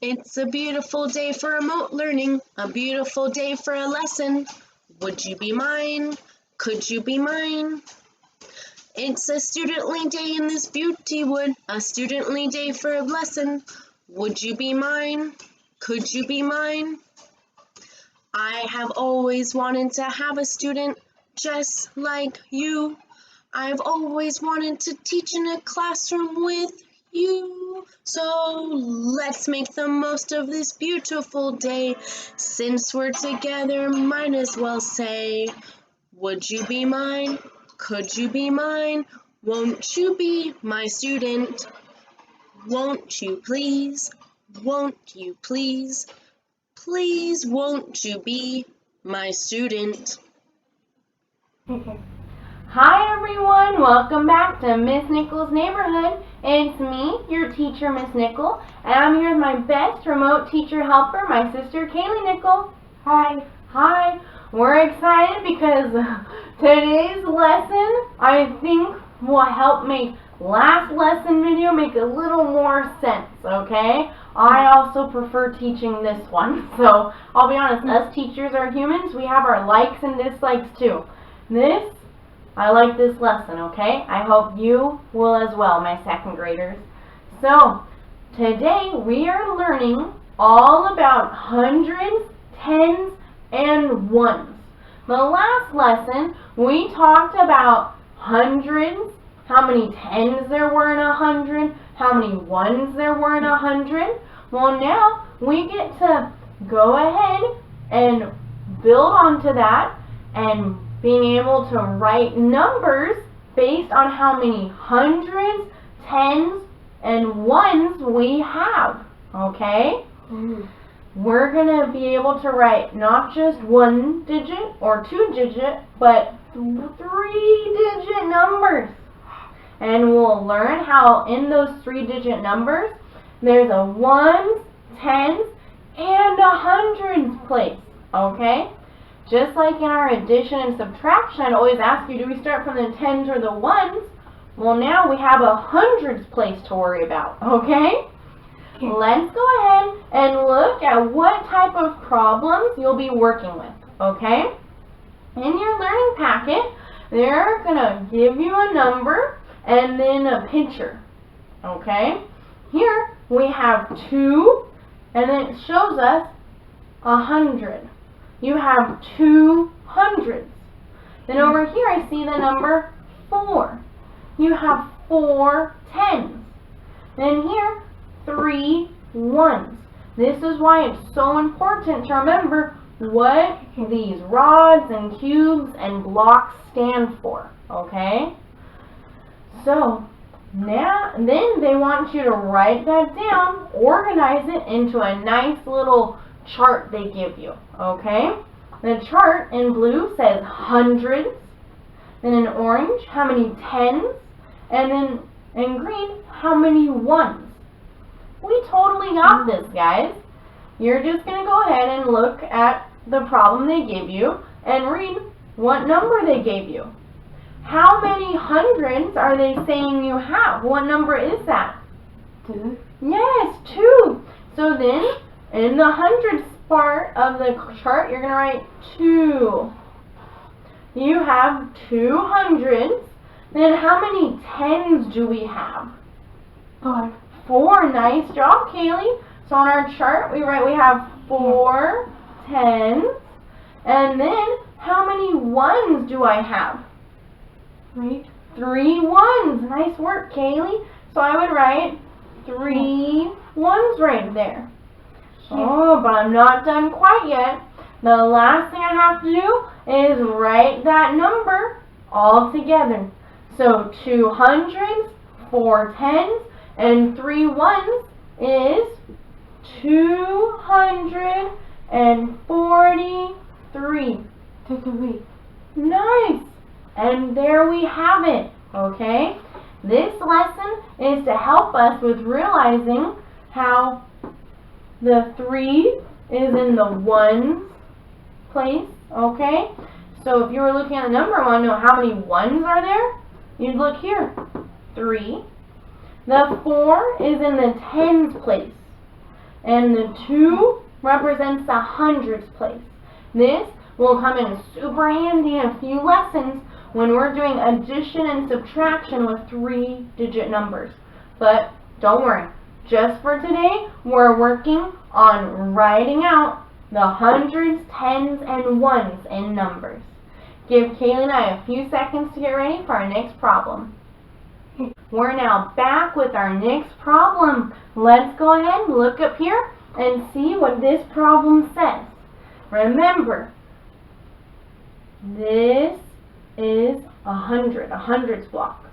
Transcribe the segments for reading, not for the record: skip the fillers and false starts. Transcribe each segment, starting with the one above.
It's a beautiful day for remote learning, a beautiful day for a lesson. Would you be mine? Could you be mine? It's a studently day in this beauty wood, a studently day for a lesson. Would you be mine? Could you be mine? I have always wanted to have a student just like you. I've always wanted to teach in a classroom with you. So let's make the most of this beautiful day. Since we're together, might as well say, would you be mine? Could you be mine? Won't you be my student? Won't you please? Won't you please? Please won't you be my student? Hi everyone, welcome back to Miss Nichols' Neighborhood. It's me, your teacher, Miss Nickel, and I'm here with my best remote teacher helper, my sister, Kaylee Nickel. Hi. Hi. We're excited because today's lesson, I think, will help make last lesson video make a little more sense, okay? I also prefer teaching this one, so I'll be honest, us teachers are humans, we have our likes and dislikes too. I like this lesson, okay? I hope you will as well, my second graders. So, today we are learning all about hundreds, tens, and ones. The last lesson, we talked about hundreds, how many tens there were in 100, how many ones there were in 100. Well, now we get to go ahead and build onto that and being able to write numbers based on how many hundreds, tens, and ones we have, okay? We're going to be able to write not just one digit or two digit, but 3-digit numbers. And we'll learn how in those 3-digit numbers, there's a ones, tens, and a hundreds place, okay? Just like in our addition and subtraction, I'd always ask you, do we start from the tens or the ones? Well, now we have a hundreds place to worry about, okay? Let's go ahead and look at what type of problems you'll be working with, okay? In your learning packet, they're going to give you a number and then a picture, okay? Here we have 2, and then it shows us 100. You have 2 hundreds. Then over here I see the number 4. You have 4 tens. Then here, 3 ones. This is why it's so important to remember what these rods and cubes and blocks stand for, okay? So, then they want you to write that down, organize it into a nice little chart they give you, okay? The chart in blue says hundreds, then in orange, how many tens, and then in green, how many ones. We totally got this, guys. You're just going to go ahead and look at the problem they give you and read what number they gave you. How many hundreds are they saying you have? What number is that? 2. Yes, 2. So then, in the hundreds part of the chart, you're going to write 2. You have 2 hundreds. Then how many tens do we have? 4. 4. Nice job, Kaylee. So on our chart, we have 4 tens. And then how many ones do I have? 3. 3 ones. Nice work, Kaylee. So I would write 3 ones right there. Oh, but I'm not done quite yet. The last thing I have to do is write that number all together. So 2 hundreds, 4 tens, and 3 ones is 243. Nice. And there we have it, okay? This lesson is to help us with realizing how the 3 is in the ones place, okay? So if you were looking at the number, I want to know how many ones are there? You'd look here, 3. The 4 is in the tens place. and the 2 represents the hundreds place. This will come in super handy in a few lessons when we're doing addition and subtraction with 3-digit numbers. But don't worry, just for today, we're working on writing out the hundreds, tens, and ones in numbers. Give Kaylee and I a few seconds to get ready for our next problem. We're now back with our next problem. Let's go ahead and look up here and see what this problem says. Remember, this is a hundreds block.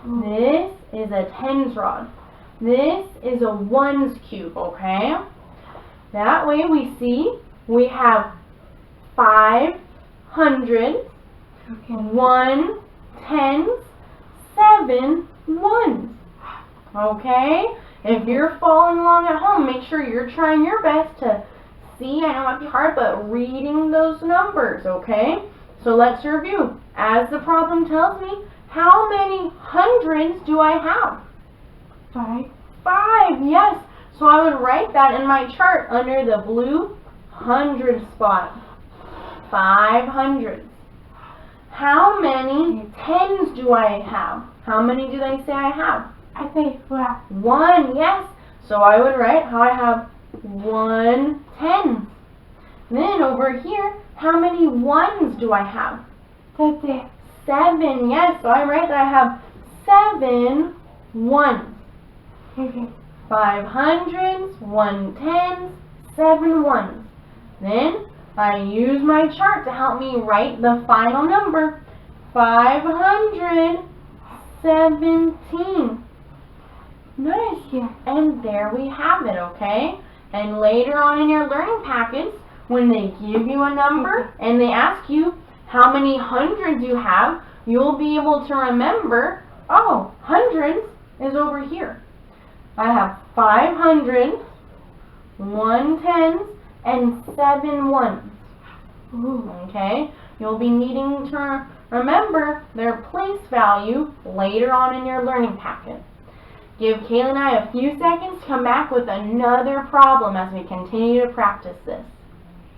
This is a tens rod. This is a ones cube, okay? That way we see we have 5 hundreds, 1 tens, 7 ones. Okay? If you're following along at home, make sure you're trying your best to see. I know it might be hard, but reading those numbers, okay? So let's review. As the problem tells me, how many hundreds do I have? 5. 5, yes. So I would write that in my chart under the blue hundred spot. 500. How many tens do I have? How many do they say I have? I say 1. 1, yes. So I would write how I have 1 ten. Then over here, how many ones do I have? That's it. 7, yes. So I write that I have 7 ones. Okay. 5 hundreds, 1 tens, 7 ones. Then I use my chart to help me write the final number. 517. Nice. Yeah. And there we have it, okay? And later on in your learning packets, when they give you a number and they ask you how many hundreds you have, you'll be able to remember, oh, hundreds is over here. I have 500, 1 tens, and 7 ones. Ooh. Okay? You'll be needing to remember their place value later on in your learning packet. Give Kaylee and I a few seconds to come back with another problem as we continue to practice this.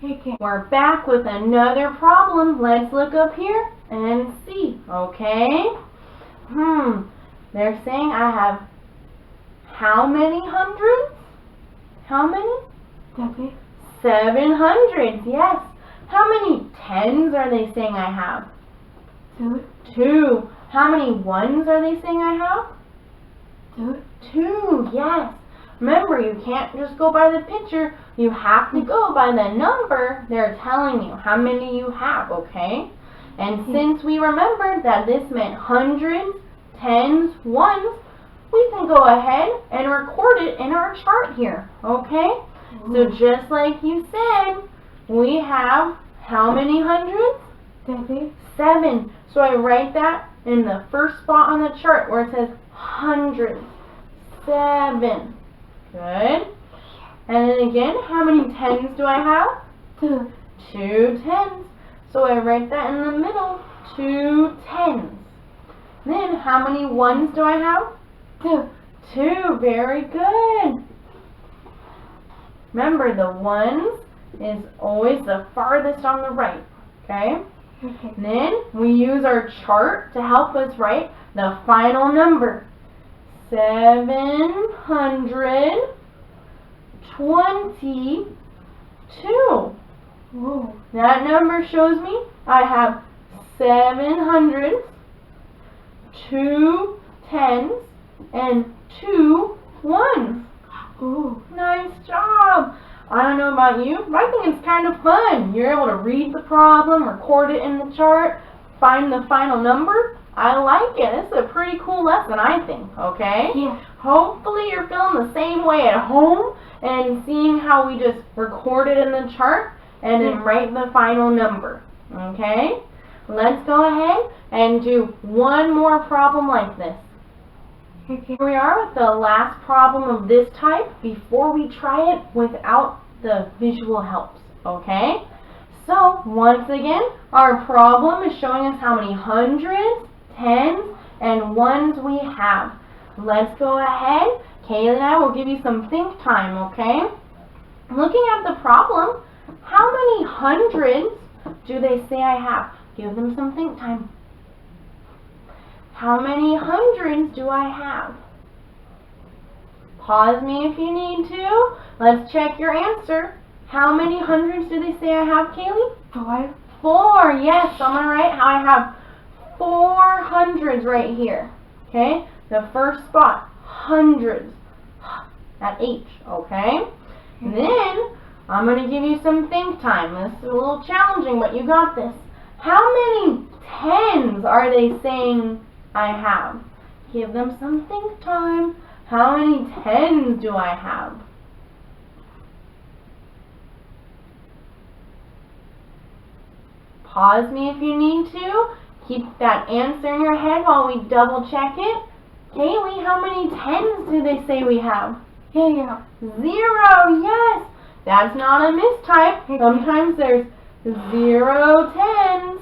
Okay. We're back with another problem. Let's look up here and see. Okay? They're saying I have how many hundreds? How many? That's it. 700, yes. How many tens are they saying I have? 2. 2. How many ones are they saying I have? 2. 2, yes. Remember, you can't just go by the picture. You have to go by the number they're telling you, how many you have, okay? And since we remembered that this meant hundreds, tens, ones, we can go ahead and record it in our chart here, okay? So just like you said, we have how many hundreds? That's it. 7. So I write that in the first spot on the chart where it says hundreds. 7. Good. And then again, how many tens do I have? 2. 2 tens. So I write that in the middle. 2 tens. Then how many ones do I have? 2. 2. Very good. Remember, the ones is always the farthest on the right. Okay? Okay. And then we use our chart to help us write the final number. 722. Whoa. That number shows me I have 700, 2 tens, and 2 ones. Ooh. Nice job. I don't know about you, but I think it's kind of fun. You're able to read the problem, record it in the chart, find the final number. I like it. This is a pretty cool lesson, I think, okay? Yeah. Hopefully you're feeling the same way at home and seeing how we just record it in the chart and then write the final number, okay? Let's go ahead and do one more problem like this. Okay. Here we are with the last problem of this type before we try it without the visual helps, okay? So, once again, our problem is showing us how many hundreds, tens, and ones we have. Let's go ahead. Kaylee and I will give you some think time, okay? Looking at the problem, how many hundreds do they say I have? Give them some think time. How many hundreds do I have? Pause me if you need to. Let's check your answer. How many hundreds do they say I have, Kaylee? 4. 4. Yes, I'm gonna write how I have 4 hundreds right here. Okay? The first spot, hundreds. That H, okay? Then, I'm going to give you some think time. This is a little challenging, but you got this. How many tens are they saying I have? Give them some think time. How many tens do I have? Pause me if you need to. Keep that answer in your head while we double check it. Kaylee, how many tens do they say we have? 0. 0, yes. That's not a mistype. Sometimes there's 0 tens.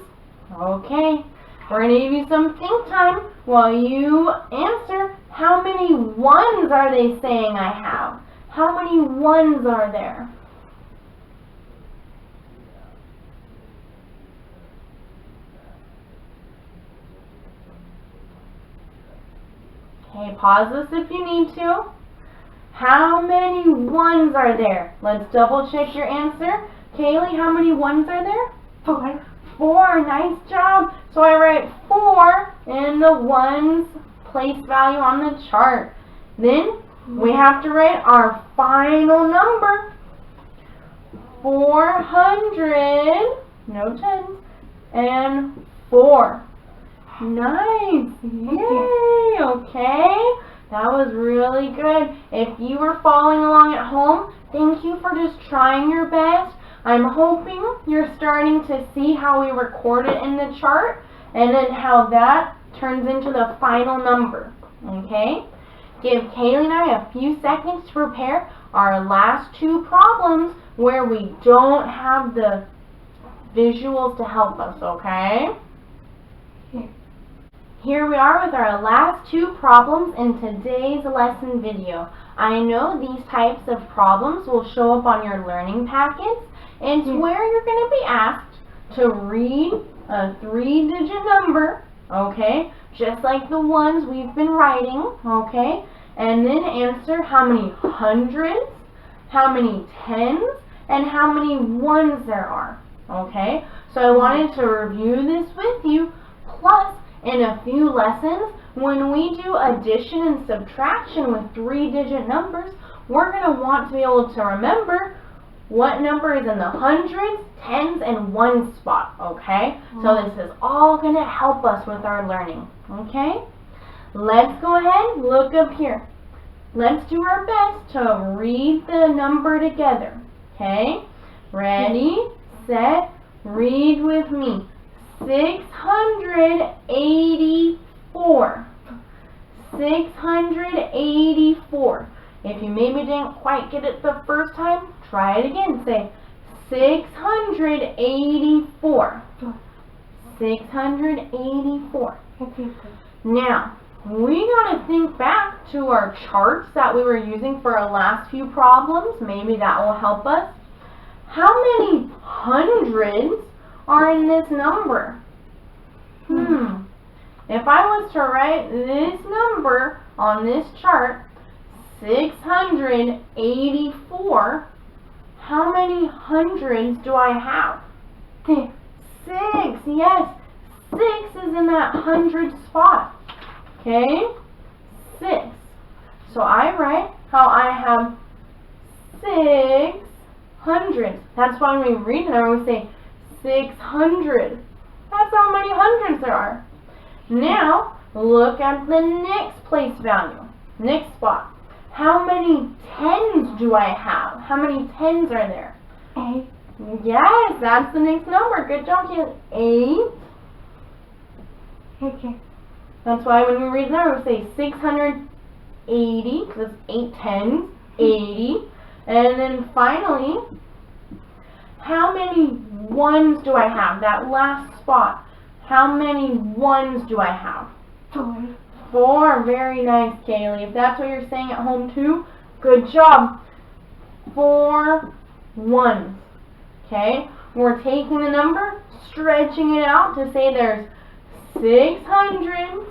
Okay. We're going to give you some think time while you answer. How many ones are they saying I have? How many ones are there? Okay, pause this if you need to. How many ones are there? Let's double check your answer. Kaylee, how many ones are there? 4. 4, nice job. So I write 4 in the ones place value on the chart. Then we have to write our final number. 400, no tens, and 4. Nice, yay, okay. That was really good. If you were following along at home, thank you for just trying your best. I'm hoping you're starting to see how we record it in the chart and then how that turns into the final number, okay? Give Kaylee and I a few seconds to prepare our last 2 problems where we don't have the visuals to help us, okay? Here we are with our last 2 problems in today's lesson video. I know these types of problems will show up on your learning packets, and it's where you're going to be asked to read a 3-digit number, okay, just like the ones we've been writing, okay, and then answer how many hundreds, how many tens, and how many ones there are, okay. So I wanted to review this with you, plus in a few lessons, when we do addition and subtraction with 3-digit numbers, we're going to want to be able to remember what number is in the hundreds, tens, and ones spot, okay? So this is all going to help us with our learning, okay? Let's go ahead and look up here. Let's do our best to read the number together, okay? Ready, set, read with me. 684. 684. If you maybe didn't quite get it the first time, try it again. Say 684. 684. Now, we gotta think back to our charts that we were using for our last few problems. Maybe that will help us. How many hundreds are in this number? If I was to write this number on this chart, 684, how many hundreds do I have? 6, yes. 6 is in that hundred spot. Okay? 6. So I write how I have 600. That's why when we read it, I always say 600. That's how many hundreds there are. Now, look at the next place value. Next spot. How many tens do I have? How many tens are there? 8. Yes, that's the next number. Good job, kid. 8. Okay. That's why when we read that, we say 680, because it's 8 tens, 80. And then finally, how many ones do I have? That last spot. How many ones do I have? 4. 4. Very nice, Kaylee. If that's what you're saying at home too, good job. 4 ones. Okay? We're taking the number, stretching it out to say there's 6 hundreds,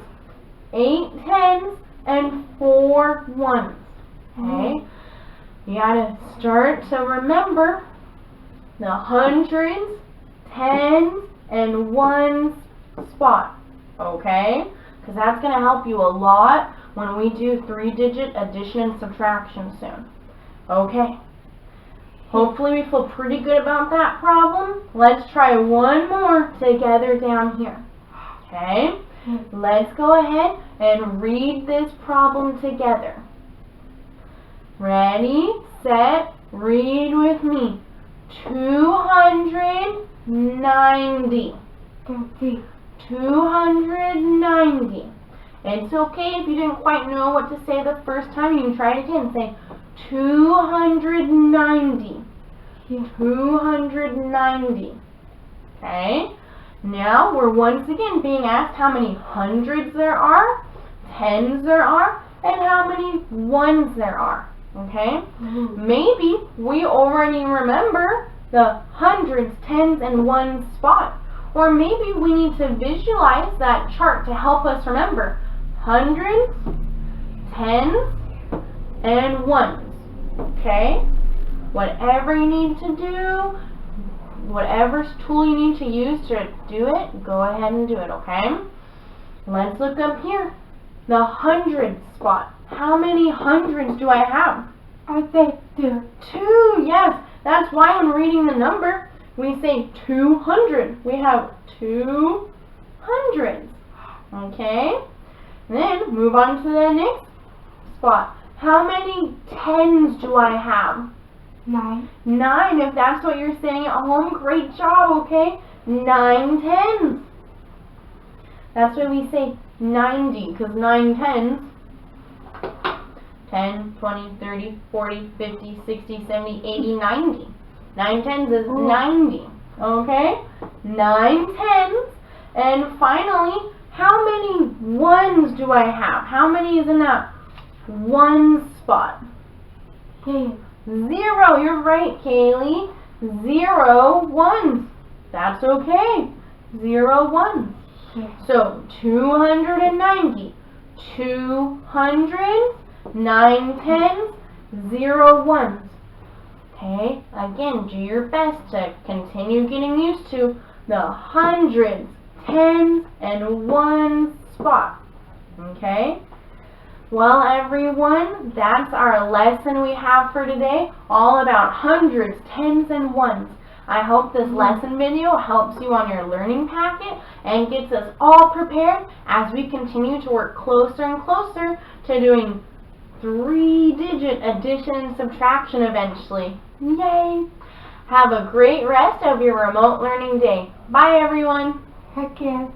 8 tens, and 4 ones. Okay? You gotta start to remember the hundreds, tens, and ones spot. Okay? Because that's gonna help you a lot when we do 3-digit addition and subtraction soon. Okay? Hopefully we feel pretty good about that problem. Let's try one more together down here. Okay? Let's go ahead and read this problem together. Ready, set, read with me. 290. 290. It's okay if you didn't quite know what to say the first time. You can try it again. Say 290. 290. Okay? Now we're once again being asked how many hundreds there are, tens there are, and how many ones there are. Okay? Maybe we already remember the hundreds, tens, and ones spot. Or maybe we need to visualize that chart to help us remember hundreds, tens, and ones. Okay? Whatever you need to do, whatever tool you need to use to do it, go ahead and do it, okay? Let's look up here. The hundreds spot. How many hundreds do I have? I say 2. 2, yes. That's why when reading the number, we say 200. We have 2 hundreds. Okay? Then move on to the next spot. How many tens do I have? 9. 9, if that's what you're saying at home, great job, okay? 9 tens. That's why we say 90, because 9 tens, 10, 20, 30, 40, 50, 60, 70, 80, 90. 9 tens is 90, okay? 9 tens. And finally, how many ones do I have? How many is in that one spot? 0. You're right, Kaylee. 0 ones. That's okay. 0 ones. So 290. 200, 9 tens, 0 ones. Okay, again, do your best to continue getting used to the hundreds, tens, and ones spot. Okay? Well, everyone, that's our lesson we have for today, all about hundreds, tens, and ones. I hope this lesson video helps you on your learning packet and gets us all prepared as we continue to work closer and closer to doing 3-digit addition and subtraction eventually. Yay! Have a great rest of your remote learning day. Bye, everyone. Again.